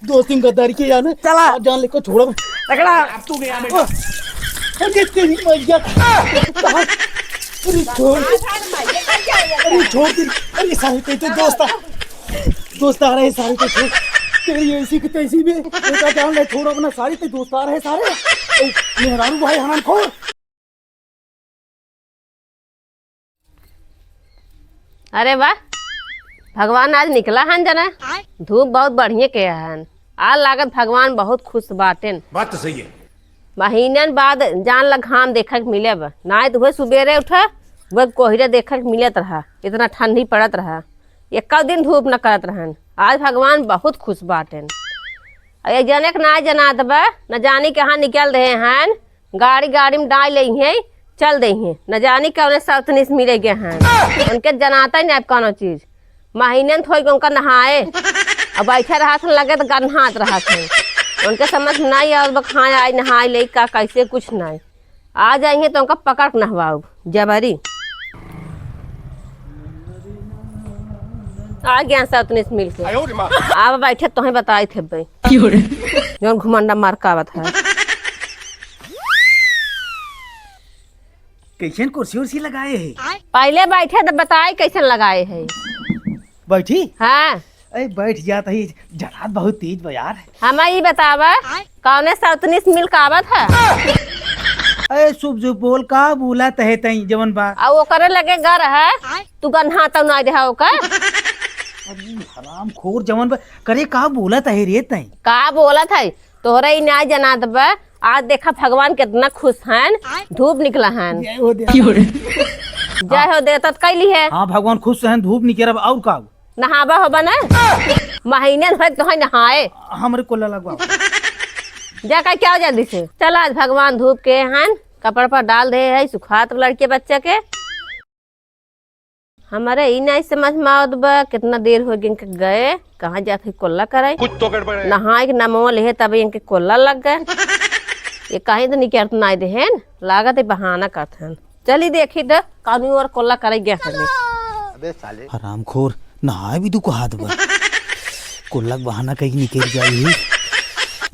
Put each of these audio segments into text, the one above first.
दोस्ती गद्दारी के यार चला जान लेकर छोड़ा तगड़ा अब तू गया बेटा। अरे तेरी मैया अरे छोड़ अरे छोड़ दे अरे सारे तेरे दोस्त आ रहे सारे तो छोड़ तेरी ऐसी की तैसी में बेटा जान ले छोड़ अपना सारे ते दोस्त आ रहे सारे मेहरारू भाई हराम खोर। अरे वाह भगवान आज निकला हन जना धूप बहुत बढ़िया के हन आज लागत भगवान बहुत खुश बाटेन। बात तो सही है। महीनन बाद जान लग घाम देखा के मिले बा ना तो वह सुबेरे उठा वह कोहरे देखा के मिलत रहा इतना ठंडी पड़त रहा एक दिन धूप न करत रहन आज भगवान बहुत खुश बाटेन। अरे जने के ना जनात बा न जानी कहाँ निकल रहे हैं गाड़ी में डाल ले हैं चल दे हैं न जानी कौन सौतनी से मिले गए हैं उनके जनाता ही नहीं कौनो चीज महीने थोड़ी उनका नहाए और बैठे रहा था लगे तो गन्हात रहा था उनके समझ नहीं और खाए आए नहाए ले का कैसे कुछ नहीं आ जाएंगे तो उनका पकड़ नहवाओ जबरी आ गया सौतनी से मिल के आप बैठे तो बताए थे भाई जो घुमंडा मार का आवत है। कैसे कुर्सी उर्सी लगाए है पहले बैठे तो बताए कैसे लगाए है बैठी हाँ अरे बैठ जाता ही जरात बहुत तेज बा यार। हमें ये बतावा कौने सौतनी से मिल आवत है अरे शुभ शुभ बोल का बोला तहे तई जवन बा और वो करे लगे घर है तू गन्हा तो नहीं रहा ओकर अरे हराम खोर जवन बा करे का बोला तहे रे तई का बोला था तोहरा ही न्याय जनात बा आज देखा भगवान कितना खुश हैं धूप निकला हैं जय हो दे तत कैली है। हाँ भगवान खुश हैं धूप निकल और का नहावा हो बना महीने भर तो नहाए हमरे को लगवा जा का क्या जल्दी से चल आज भगवान धूप के हैं कपड़ पर डाल दे है सुखात लड़के बच्चा के हमारे ही नहीं समझ में आवत बा कितना देर हो गए कहाँ जाते कोल्ला करे कुछ तो गड़बड़ है। नहाए के नमो ले तब इनके कोल्ला लग गए ये कहीं तो निकलत नहीं दे हैं लागत है बहाना करते हैं चली देखी तो कानून और कोल्ला करे गया अबे साले हराम खोर नहाए भी तू को हाथ बा कोल्ला बहाना कहीं निकल जाई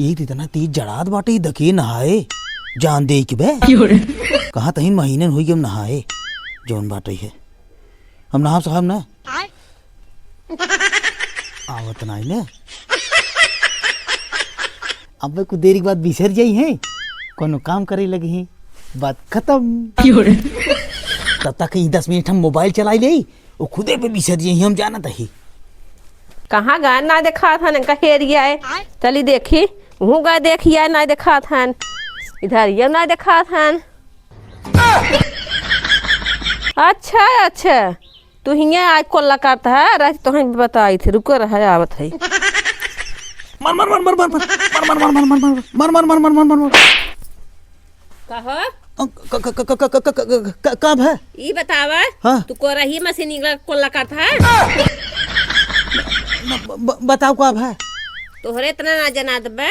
ये इतना तेज जड़ात बाटे दके नहाए जान दे के बे कहाँ तहिन महीने हुई के हम नहाए जौन बाटे है हम नहा साहब ना आवत नहीं ने अब कुछ देर के बाद बिसर जाई है कोनो काम करे लगे हैं बात खत्म तब तक 10 मिनट हम मोबाइल चलाई ले वो खुदे पे बिसर जाई हम जाना तही कहाँ गए ना देखा था इनका हेरिया है चली देखी वहूँ गए देखिए ना देखा था इधर ये ना देखा था अच्छा तू हिंगे आज कोल्ला करता है रह तो बताई थी रुको रहा आवत है मर मर मर मर मर मर मर मर मर मर मर मर मर मर मर मर कहो कब है ये बतावा हाँ? तू को रही मशीन कोल्ला करता है बताओ कब है तोहरे इतना ना जना दबे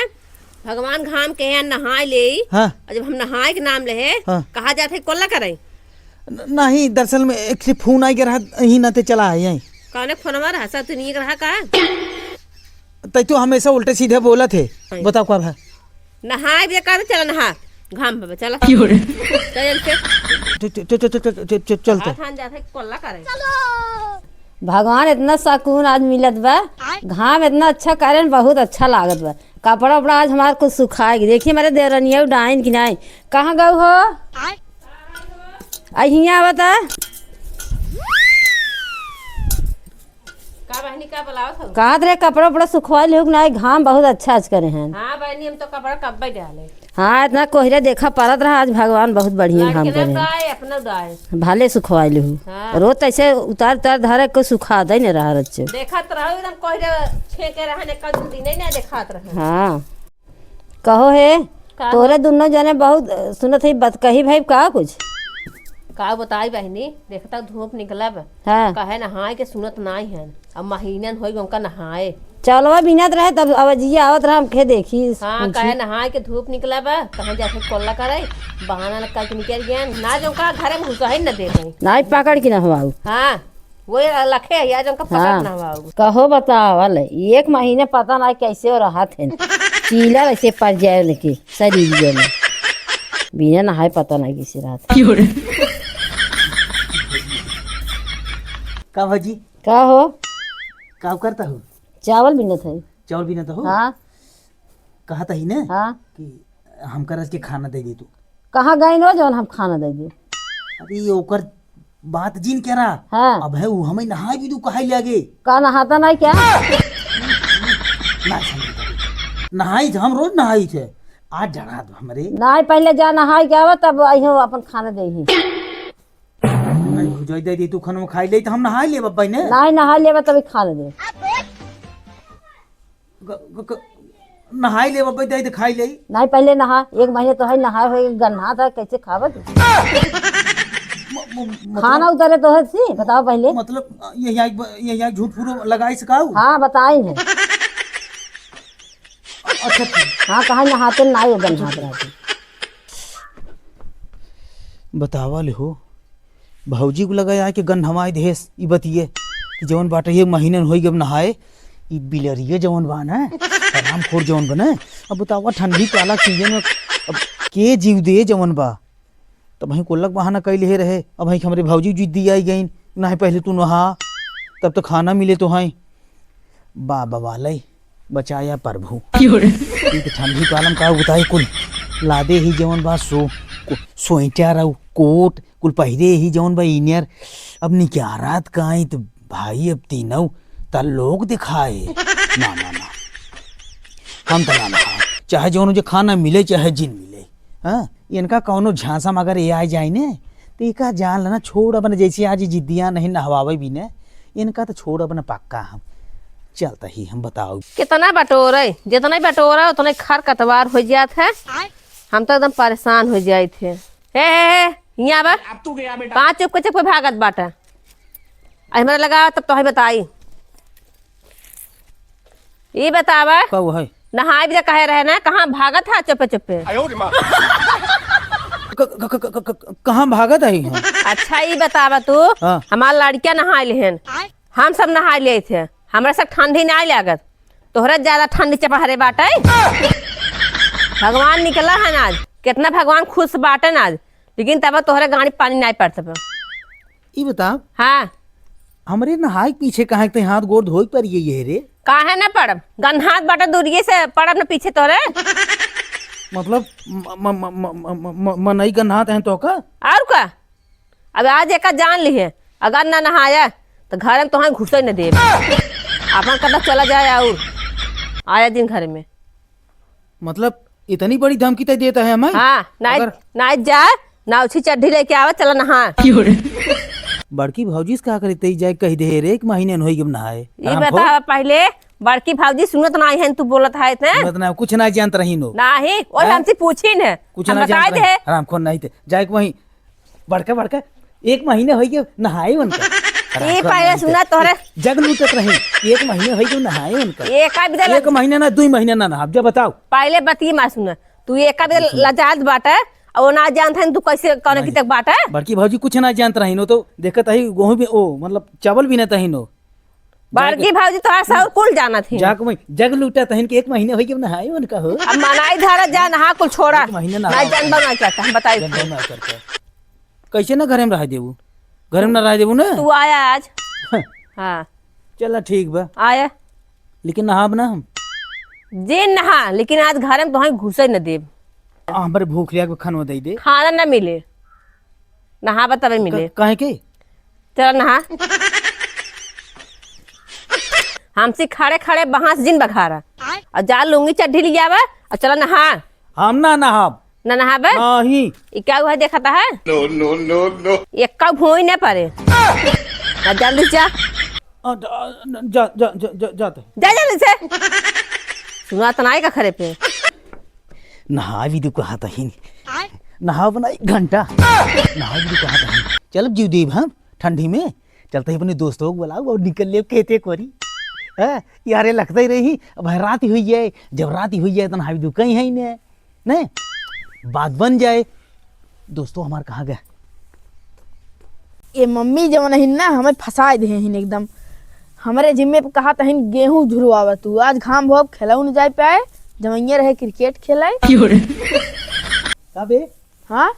भगवान घाम के यहाँ नहाए ले हाँ जब हम नहाए के नाम ले हाँ? कहा जाते कोल्ला करे नहीं दरअसल में एक से फोन आई के रहा यही नाते चला है यही कौन फोन रहा सा तू नहीं रहा का तै तो हमेशा उल्टे सीधे बोला थे बताओ कब है नहाए भी कर चल नहा घाम पे चला चलते कोल्ला करे भगवान इतना सुकून आज मिलत बा घाम इतना अच्छा करे बहुत अच्छा लागत बा कपड़ा उपड़ा आज हमारे कुछ सुखाएगी देखिए मेरे देवरनिया डाइन की नहीं कहाँ गए हो अहिया बता का बहनी का बुलाओ तो कहा रे कपड़ा उपड़ा सुखवा लियो नहीं घाम बहुत अच्छा आज करे हैं। हाँ बहनी हम तो कपड़ा कब डाले हाँ इतना कोहरे देखा पड़त रहा आज भगवान बहुत बढ़िया घाम करे गाय अपना गाय भाले सुखवा लिहू हाँ। रोज ऐसे उतार उतार धरे को सुखा दे न रहा रच्चे देखत रहो एकदम कोहरे छेके रहने का दिन नहीं देखत रहे हाँ कहो है तोरे दोनों जने बहुत सुनत है बात कही भाई का कुछ का बताई बहनी देखता धूप निकलब हाँ कहे नहाए के सुनत नहीं है अब महीनन हो उनका नहाए चलवा बिनत रहे तब अवजिया आवत रहा हमके देखी हाँ कहे नहाए के धूप निकलब कहाँ जाके कोल्ला करे बहाना कल के निकल गया ना जो का घरे में घुसा ही न दे रही नाई पकड़ के न हवाऊ हाँ वो लखे है यार उनका पकड़ ना हुआ कहो बतावल 1 महीने पता नहीं कैसे हो रहा थे चीला ऐसे पड़ जाए लेके शरीर में बिना नहाए पता नहीं किसी रात का भाजी का हो का करता हो? चावल भी न थे चावल भी ना तो हो? हाँ कहा था ही ना हाँ कि हमका रस के खाना दे दी तू। कहाँ गए नो जौन हम खाना दे दिए अरे ओकर बात जिन कह रहा हाँ अब है वो हमें नहाए भी तू कहा लगे का नहाता नहीं क्या ना नहाई थे हम रोज नहाई थे आज जड़ा दो हमारे नहीं पहले जा नहाई के आवा तब अहो अपन खाना दे ही भुजाई दे दी तू खाना खाई ले तो हम नहा ले बब्बा ने नहीं नहा लेवा तभी खाना दे नहाई ले बब्बा दे तो खाई ले नहीं पहले नहा 1 महीने तो है नहाए हुए गन्ना था कैसे खावत खाना उतरे तो है सी बताओ पहले मतलब ये झूठ फूट लगाई सकाऊ हाँ बताई है अच्छा ठीक। हाँ कहा नहाते नहीं हो गन्ना रहते बतावा ले हो भौजी को लगाया कि गन हमारे देश ई बतिए कि जवन बाटे ये महीने होई गब नहाए ई बिलरिए जवन बान है आराम खोर जवन बने अब बतावा ठंडी काला सीजन में अब के जीव दे जवन बा तब वहीं कोलक बहाना कैले हे रहे अब वहीं हमारे भौजी जिद दी आई गई ना पहले तू नहा तब तो खाना मिले तो हैं बाबा वाले बचाया प्रभु ठंडी कालम का बताए कुल लादे ही जवन बा स्वेटर और कोट कुल पहिरे ही जवन बा इनियर अब निकारात काई तो भाई अब तीनों तल लोग दिखाए ना ना ना हम तो ना नहा चाहे जवन जो खाना मिले चाहे जिन मिले हाँ इनका कौनो झांसा में अगर ये आ जाए ने तो इनका जान लेना छोड़ अपन जैसे आज जिद्दियाँ नहीं नहवावे भी ने इनका तो छोड़ अपन पक्का हम चलता ही हम बताओ कितना बटोरे जितना बटोरा उतना खर कतवार हो जात है हम तो एकदम परेशान हो जाए थे हे यहाँ बा 5 चुप चुप भागत बाटा हमारा लगा तब तो है बताई ये बतावा कब है नहाए भी कहे रहे ना कहाँ भागत है चुपे चुपे कहाँ भागत है अच्छा ये बतावा तू हाँ। हमारा लड़कियां नहाए लेहन हम सब नहाए ले थे हमरा सब ठंडी नहीं लागत तोहरा ज्यादा ठंडी चपहरे बाटे भगवान निकला है आज कितना भगवान खुश बाटन आज लेकिन तब तोहरे गाड़ी पानी नहीं पड़ता ये बता हाँ हमरे नहाए पीछे कहाँ के हाथ गोड़ धोई पर ये रे काहे ना पड़ब गन्हात बाटा दूरिये से पड़ब ना पीछे तोरे मतलब मनई का नहात है तो का और का अब आज एक जान ली है अगर ना नहाया तो घर में तुम्हें घुसे न दे अपन कदा चला जाए और आया दिन घर में मतलब इतनी बड़ी धमकी तय देता है हमें हाँ नाइट जा ना उसी चड्ढी लेके आवा चला नहा बड़की भौजी से कहा करते जाए कह दे रे 1 महीने न होई गब नहाए ये बता पहले बड़की भाजी सुनत नहीं है तू बोलत है इतने कुछ ना जानत रही नो नहीं और हमसे पूछी न कुछ ना जानत रही आराम खोन नहीं थे जाए वहीं बड़का बड़का 1 महीने होई गब नहाए उनका ये पहले सुना तोरे जग लूटत रही 1 महीने होई गब नहाए उनका 1 महीने ना 2 महीने ना नहा जब बताओ पहले बती मा सुन तू एक लजात बाटा और ना जानत है तू कैसे कौन की तक बाटा बड़की भौजी कुछ ना जानत रही नो तो देखत है गेहूं भी ओ मतलब चावल भी ना तही नो बड़की भौजी तो सब कुल जानत है जाक में जग लूटा तहन के 1 महीने होई गब नहाए उनका हो अब मनाई धारा जा नहा कुल छोड़ा 1 महीने ना जानबा ना क्या हम बताई कैसे ना घर में रह देबू घर में ना रह देबू ना तू आया आज हाँ चला ठीक बा आया लेकिन नहाब ना हम जे नहा लेकिन आज घर में तुम्हें घुसे न देब हमरे भूख लिया खाना दे दे खाना न मिले नहाबा तबे मिले काहे के चल नहा हमसे खड़े खड़े बहास जिन बखारा और जा लूंगी चड्ढी लिया और चला नहा हम ना नहाब न नहाबे नहीं ये क्या हुआ देखता है नो नो नो नो एक का भोई न पड़े जल्दी जा जा जा जा जा जाते जा जल्दी से सुना तो नहीं का खरे पे नहा भी तो कहा था ही नहा बनाई घंटा नहा भी तो कहा था ही चल जीव देव हम ठंडी में चलते ही अपने दोस्तों को बुलाओ और निकल ले कहते कोरी यारे लगता ही रही अब रात हुई जाए जब रात हुई जाए तो नहा भी तो कहीं है ही नहीं बात बन जाए दोस्तों हमारे कहाँ गए ये मम्मी जवन हिन ना हमें फंसा दे हिन एकदम। हमारे जिम्मे पे कहा था हिन गेहूं झुरवावा तू, आज घाम भोग खेलाऊ न जाए पाए, जमैया रहे क्रिकेट खेलाए। अबे हाँ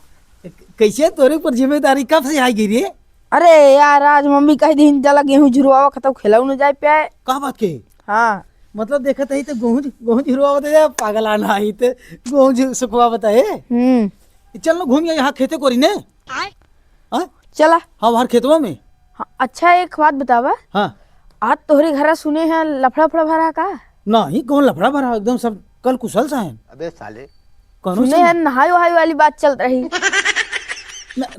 कैसे तोरे पर जिम्मेदारी कब से आई गिरी? अरे यार आज मम्मी कह दी जला गेहूं झुरवावा खतौ खेलाऊ न जाए पाए। का बात के? हाँ मतलब देखत है तो गेहूं गेहूं झुरवा बता पागल आना आई तो गेहूं सुखवा बताए। चल ना घूम यहाँ खेते कोरी ने। हाँ चला। हाँ बाहर खेतवा में। हाँ, अच्छा एक बात बतावा, हाँ आज तोहरे घर सुने हैं लफड़ा फड़ा भरा का? नहीं कौन लफड़ा भरा, एकदम सब कल कुशल सा है। अबे साले कौन सुने हैं नहाई वहाई वाली बात चल रही।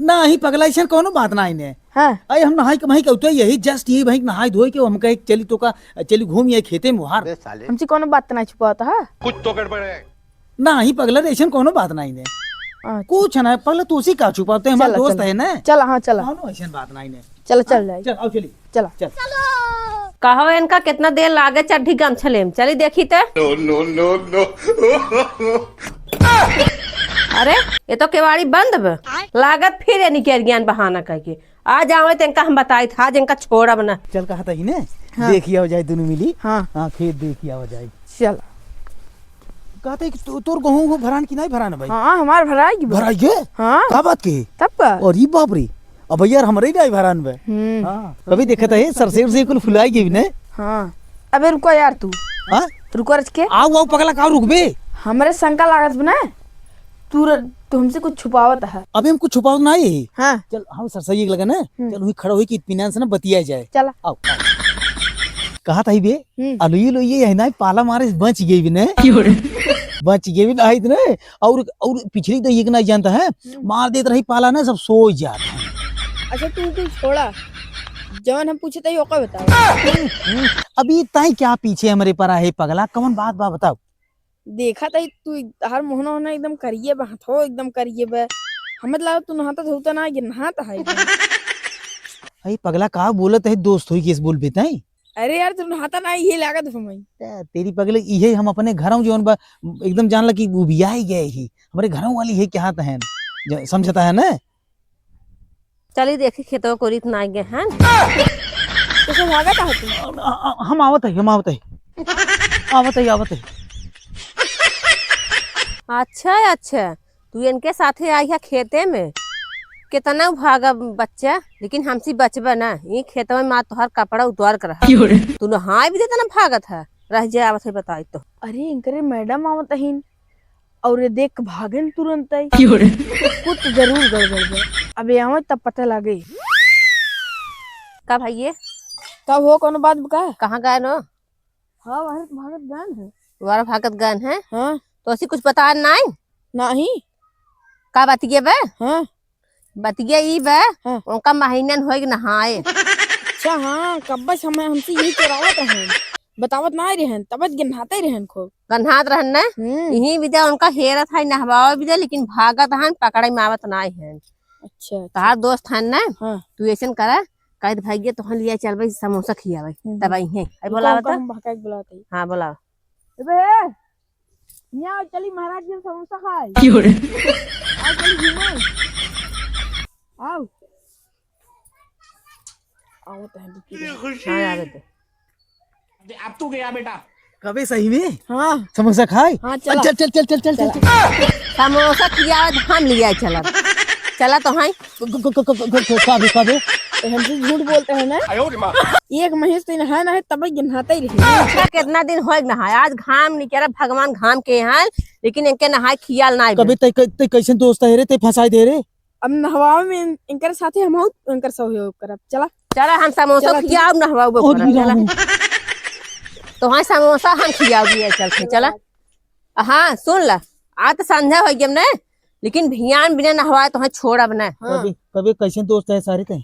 नहीं पगला ऐसा कोनो बात ना इन्हें। हाँ अरे हम नहाई कमाई कहते यही जस्ट यही भाई नहाई धोए के हम कहे चली तो का चली घूम ये खेते में हार। अबे साले हमसे कोनो बात ना छुपाता है। कुछ तो गड़बड़ है। नहीं पगला ऐसा कोनो बात ना इन्हें। कुछ ना पगला तू उसी का छुपाते हैं, हमारे चला, दोस्त चला। है ना। चला हाँ चला कोनो ऐसा बात ना इन्हें। चल चल जाए चल आओ चली चला। चल। कहो इनका कितना देर लागे चड्ढी गमछा लेम, चली देखी तो। अरे ये तो केवाड़ी बंद बा, लागत फिर ये निकल ज्ञान बहाना करके आज आवे तो इनका हम बताई था, आज इनका छोड़ा बना। चल कहा था इन्हें देखिए हो जाए दोनों मिली। हाँ हाँ खेत देखिए हो जाए। चल। कहते कि तोर गेहूं को भरान की नहीं भराना भाई? हाँ हमार भराएगी बा। भराइए। हाँ का बात के? तब का। और ये बाप रे अब यार हमारे नहीं भरान बे। हाँ कभी देखा था ये सरसेर से कुल फुलाएगी ने। हाँ अबे रुको यार तू। हाँ रुको रच के आओ आओ पगला का रुक बे। हमारे शंका लागत बना तू हमसे कुछ छुपावत है। अबे हमको छुपाओ ना ये। हाँ चल हम सरसई लगा ना, चल वही खड़ा हुई कि इत्मीनान से ना बतिया जाए। चला। आओ कहा था बे अलुई लोई है ना पाला मारे बच गई भी ने। बच गई भी नहीं ने। और पिछली तो ये नहीं जानता है मार देत रही पाला ना सब सो जाता है। अच्छा तू कुछ छोड़ा, जवन हम पूछे थे ओका बताओ। अभी ताई क्या पीछे हमारे पर है पगला, कौन बात बा बताओ। देखा था तू हर मोहना होना एकदम करिए बा, हाथो एकदम करिए बा। हमें लगा तू नहाता धोता ना, ये नहाता है एकदम। अरे पगला कहा बोलत है दोस्त हुई किस बोल बेता है। अरे यार तू नहाता ना ये लागत हमें। तेरी पगले ये हम अपने घरों जो एकदम जान लगी वो भी आई गए ही हमारे घरों वाली है क्या है समझता है ना। चली देखी खेतों को रीत ना गए हैं। तो सब भागा था तू। हम आवत है आवत है। अच्छा अच्छा तू इनके साथे आई है खेते में, कितना भागा बच्चा, लेकिन हमसे बचबा ना। ये खेतों में माँ तोहर कपड़ा उतार कर रहा, तू नहाए भी देता ना भागत है रह जाए आवत है बताई तो। अरे इनकरे मैडम आवत हिन और ये देख भागन तुरंत आई। कुछ जरूर गड़बड़ है। अबे आवे तब पता लगे। का भाई ये तब हो कोनो बात बका। कहाँ गए नो? हाँ भारत भागत गान है। तुम्हारा भागत गन है हाँ तो ऐसी कुछ बता नहीं नहीं। का बतिए बे? हाँ बतिए ई बे हाँ। उनका महीनन होए नहाए। अच्छा हाँ कब्बस हमें हमसे यही चोरावत रहन, बतावत ना रहन, तब गन्हाते रहन खूब। गन्हात रहन ना यही विद्या उनका हेरत है नहवावे विद्या, लेकिन भागत हन पकड़े में आवत ना है। अच्छा तार दोस्त है ना, हाँ तू ऐसा करा कह भाई तो हम लिया चल भाई समोसा खियावे तब आई है। बोला बता। हम भकाई बुलाते। हाँ बोला। अबे यहाँ चली महाराज जी समोसा खाए। आओ चली घूमो। आओ आओ तो हाँ आवे दे। अब तू गया बेटा। कभी सही में हाँ समोसा खाए। हाँ चला। चल चल चल चल चल चल समोसा खियावे हम लिया चला चला तो है। कभी हमसे झूठ बोलते हैं ना। एक महीने से नहाए ना है तब नहाते ही रहे। कितना दिन हो नहाए, आज घाम निकला भगवान घाम के हैं, लेकिन इनके नहाए खियाल ना कभी ते कैसे दोस्त है रे ते फंसाई दे रे। अब नहवावे में इनकर साथे हम इनकर सहयोग करब। चला चला हम समोसा चला, खियाब नहवाओ चला तो हाँ समोसा हम खियाब दिए चलते चला। हाँ सुन ला आज तो संध्या हो गई ने, लेकिन भियान बिना नहवाए तो हाँ छोड़ब ना। कभी कैसे दोस्त है सारे ते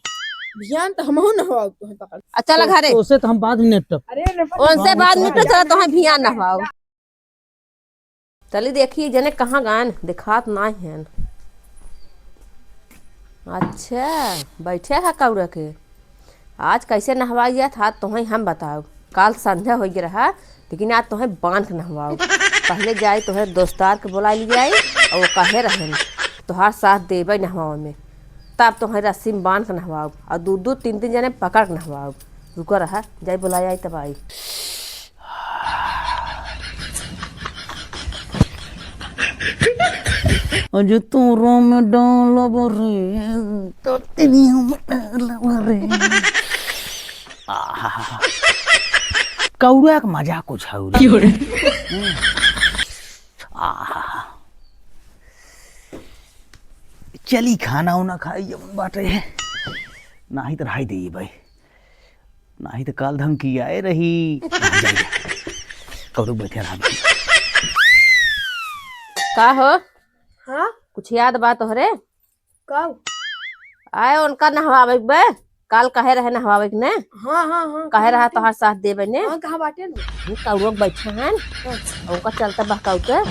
भियान तो हम नहवाओ तो पकड़। चला घरे उससे तो हम बाद में निपटब। अरे उनसे बाद में तो चला तो हाँ भियान नहवाओ। चली देखिए जने कहाँ गान दिखात ना है। अच्छा बैठे है कौड़ा के, आज कैसे नहवाइया था तुम्हें हम बताओ। काल संध्या हो गया रहा, लेकिन आज तुम्हें बांध के नहवाओ। पहले जाए तुम्हें दोस्तार के बुला ली जाए और वो कहे रहे तुहार साथ देवे नहवाओ में, तब तुम्हारी रस्सी में बांध कर नहवाओ और 2-3 जने पकड़ कर नहवाओ। रुको रहा जाई बुलाई आई तब आई। अज तोरा में डालब रे तो तेरी हम डालब रे। कौड़ा के मजा कुछ है। चली खाना उना खाई जब बाटे नाही तो रही दी भाई, नाही तो काल धमकी आए रही। कौड़ू बैठे रहा का हो हाँ कुछ याद बात तोहरे कब? आए उनका नहवावे बे काल कहे रहे नहवावे ने हाँ हाँ हाँ कहे रहा तोहार साथ देवे ने हाँ कहाँ बाटे ना? कौड़ो बैठे हैं उनका चलता बहकाऊ के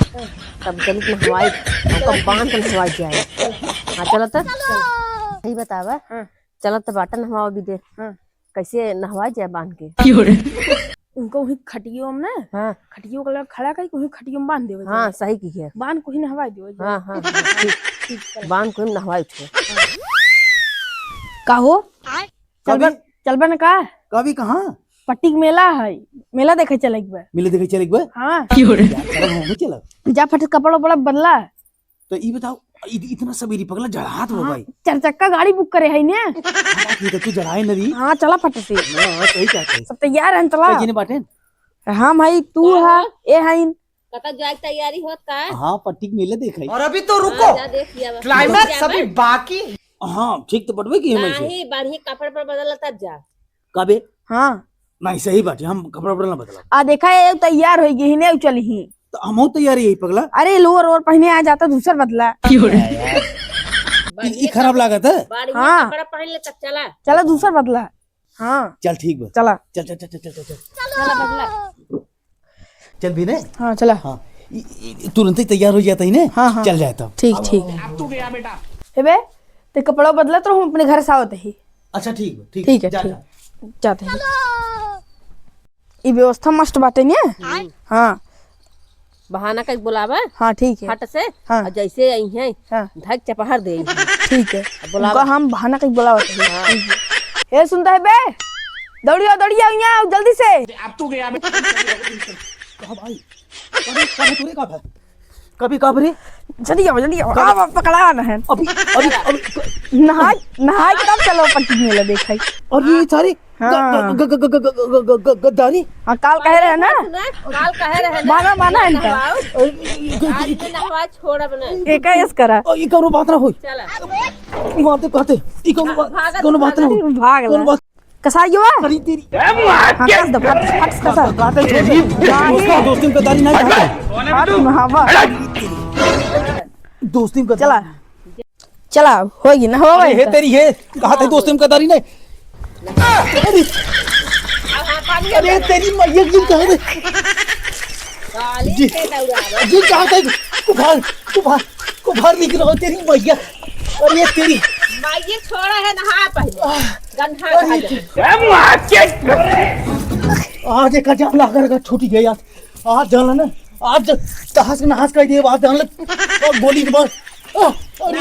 तब चली नहवाई उनका बांध कर नहवाई जाए। हाँ चलत सही बतावा हाँ। चलत बाटा नहवावा भी दे। हाँ। कैसे नहवाई जाए बांध के उनको वही खटियो में ना हाँ खटियो का खड़ा करके वही खटियो में बांध देवे। हाँ सही की है। बांध को ही नहवाई देवे। हाँ हाँ ठीक बांध को नहवाई उठे। का हो चलबा ना का कभी कहाँ पट्टी के मेला है, मेला देखे चले बे। मिले देखे चले गए। हाँ चला जा फट कपड़ा उपड़ा बदला। तो ये बताओ इतना सबेरी पगला जड़ात हो भाई। 4 चक्का गाड़ी बुक करे है ने। तो तू जड़ाए नदी। हाँ चला फट से हां सही कहते हैं। सब तैयार हैं चला। जिने बाटे हाँ भाई तू है ए है कतक जाए तैयारी होत का? हाँ पट्टी के मेले देखा और अभी तो रुको, जा देख लिया क्लाइमैक्स अभी बाकी। हाँ ठीक तो पटवे की है नहीं बढ़िया कपड़े पर बदल तब जा। कबे हाँ नहीं सही बात है, हम कपड़ा उपड़ा ना बदला आ देखा है तैयार हो गई ने चली ही। तो हम तैयारी यही पगला। अरे लोअर और पहने आ जाता दूसरा बदला। ये खराब लागत है। बढ़िया हाँ। कपड़ा पहन ले तब चला। चला दूसरा बदला। हाँ चल ठीक बा चला चल चल चल चल चल चल चला बदला। चल भी ने। हाँ चला हाँ तुरंत ही तैयार हो जाता ही ने। हाँ, हाँ। चल जाता। ठीक ठीक अब तू गया बेटा। हे बे ते कपड़ा बदला तो हम अपने घर से आवत ही। अच्छा ठीक बा ठीक है जा, ठीक जा। जाते हैं। ये व्यवस्था मस्त बाटे ने। हाँ बहाना कहीं बुलावा हाँ ठीक है फट से हाँ। और जैसे आई है हाँ धक चपहर दे। ठीक है बुलावा। उनका हम बहाना कहीं बुलावत है। ये सुनता है बे दौड़िया यहाँ जल्दी से। अब तू गया बेटा। कहाँ भाई कभी तूने कहा था कभी कब रे जल्दी आओ अब पकड़ा ना है। अभी अभी अभी नहाय तब चलो पट्टी मेला देखा। और ये सारी हाँ। गद्दारी। हाँ काल कह रहे हैं ना काल कहे रहे माना माना है इनका। आज में नहवा छोड़ा बना। एक ऐस करा ये कौनो बात ना होई। चला ये बात कहते ये कौनो बात ना होई। भाग कौनो ला बात कसाई हुआ। अरे तेरी हाँ कस दो फट कसा दोस्ती में गद्दारी नहीं करता। हाँ दोस्ती में चला चला होगी ना हो है तेरी है कहा था दोस्ती में गद्दारी नहीं। अरे अरे तेरी मैया जी कहा थे जी कहा था कुभार निकल रहा तेरी मैया। अरे तेरी माये छोड़ा है नहा पहले आज एक जान लाकर छूटी गई आज जान ना आज तहस नहास कर दिए आज जान लग गोली के बाद गोली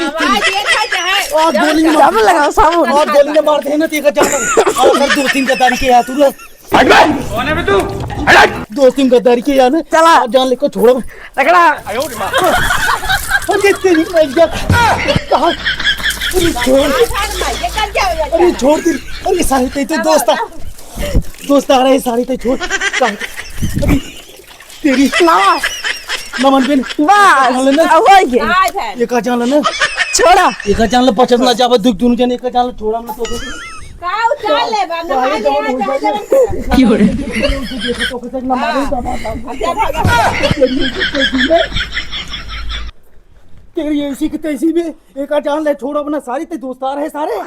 ने साबुन लगाओ साबुन। और गोली ने मार देना तेरा जान और फिर दोस्ती गद्दारी के यार तू कौन है बे तू? दोस्ती गद्दारी के यार चला जान लेको छोड़ो रगड़ा। अरे तेरी मैया कहां अरे छोड़ दे। अरे सारे तो दोस्त आ रहे सारे तो छोड़ अरे तेरी नमन बिन बस हो गया एक जान ना छोड़ा एक जान ल बचत ना जावे दुख दोनों जने एक जान छोड़ा ना तो का उतार ले बा नहा ले की हो रे देखो तो कुछ ना मारे तेरी ऐसी की तैसी में एक जान ले छोड़ा अपना सारी ते दोस्त आ रहे सारे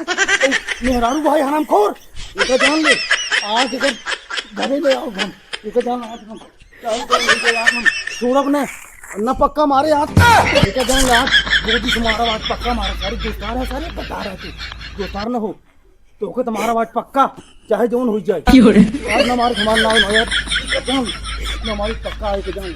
मेहरारू भाई हराम खोर एक जान ले आज अगर घरे ले आओ हम एक जान आज हम छोड़ा अपना ना पक्का मारे आज एक जान ले आज गोदी से मारा आज पक्का मारा सारे दोस्तार है सारे बता रहे थे दोस्तार ना हो तो को तुम्हारा आज पक्का चाहे जोन हो जाए आज ना मारे हमारा नाम यार ना हमारी पक्का है कि जान